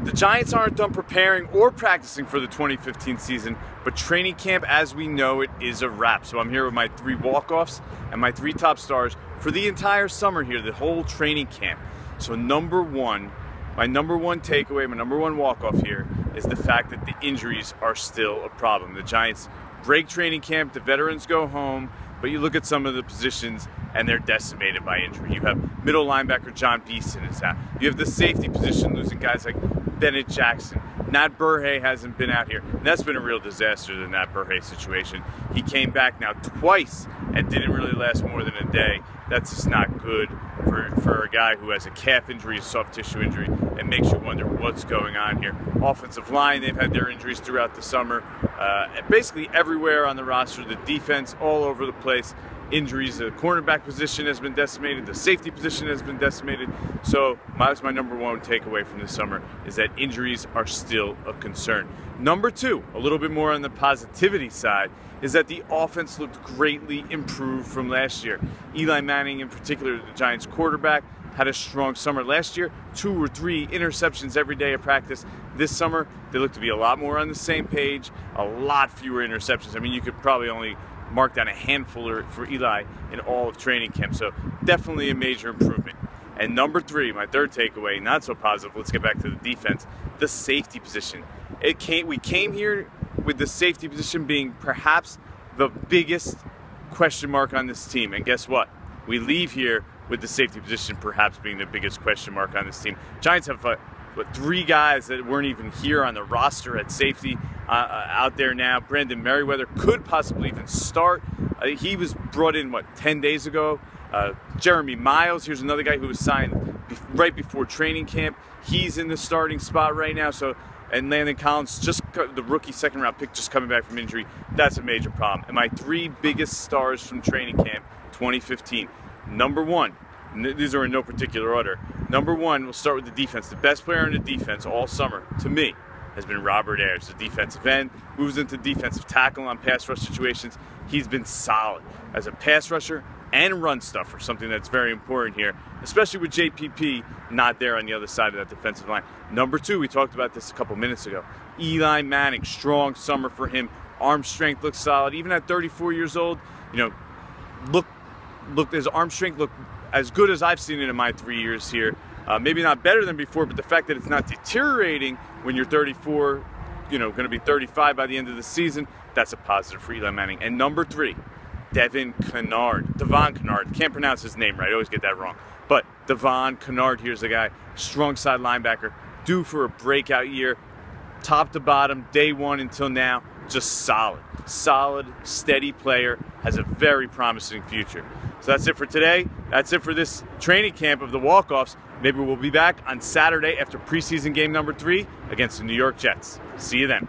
The Giants aren't done preparing or practicing for the 2015 season, but training camp as we know it is a wrap. So I'm here with my 3 walk-offs and my 3 top stars for the entire summer here, the whole training camp. So my number one takeaway, my number one walk-off here is the fact that the injuries are still a problem. The Giants break training camp, the veterans go home, but you look at some of the positions and they're decimated by injury. You have middle linebacker John Beeson is out. You have the safety position losing guys like Bennett Jackson. Nat Burhay hasn't been out here. And that's been a real disaster, the Nat Burhay situation. He came back now twice and didn't really last more than a day. That's just not good for a guy who has a calf injury, a soft tissue injury, and makes you wonder what's going on here. Offensive line, they've had their injuries throughout the summer. Basically everywhere on the roster, the defense all over the place. Injuries, the cornerback position has been decimated, the safety position has been decimated. So that's my number one takeaway from this summer, is that injuries are still a concern. Number 2, a little bit more on the positivity side, is that the offense looked greatly improved from last year. Eli Manning, in particular, the Giants quarterback, had a strong summer last year. 2 or 3 interceptions every day of practice. This summer, they look to be a lot more on the same page, a lot fewer interceptions. I mean, you could probably only mark down a handful for Eli in all of training camp. So definitely a major improvement. And number 3, my third takeaway, not so positive. Let's get back to the defense. The safety position. We came here with the safety position being perhaps the biggest question mark on this team. And guess what? We leave here with the safety position perhaps being the biggest question mark on this team. Giants have 3 guys that weren't even here on the roster at safety out there now. Brandon Merriweather could possibly even start. He was brought in, 10 days ago. Jeremy Miles, here's another guy who was signed right before training camp. He's in the starting spot right now. And Landon Collins, just the rookie second-round pick, just coming back from injury. That's a major problem. And my 3 biggest stars from training camp 2015. Number 1, these are in no particular order. Number 1, we'll start with the defense. The best player on the defense all summer, to me, has been Robert Ayers, the defensive end. Moves into defensive tackle on pass rush situations. He's been solid as a pass rusher and run stuffer, something that's very important here, especially with JPP not there on the other side of that defensive line. Number 2, we talked about this a couple minutes ago. Eli Manning, strong summer for him. Arm strength looks solid. Even at 34 years old, look, his arm strength looked as good as I've seen it in my 3 years here. Maybe not better than before, but the fact that it's not deteriorating when you're 34, going to be 35 by the end of the season, that's a positive for Eli Manning. And number 3, Devon Kennard. Can't pronounce his name right. I always get that wrong. But Devon Kennard, here's a guy, strong side linebacker, due for a breakout year. Top to bottom, day 1 until now, just solid. Solid, steady player, has a very promising future. So that's it for today. That's it for this training camp of the Walkoffs. Maybe we'll be back on Saturday after preseason game number 3 against the New York Jets. See you then.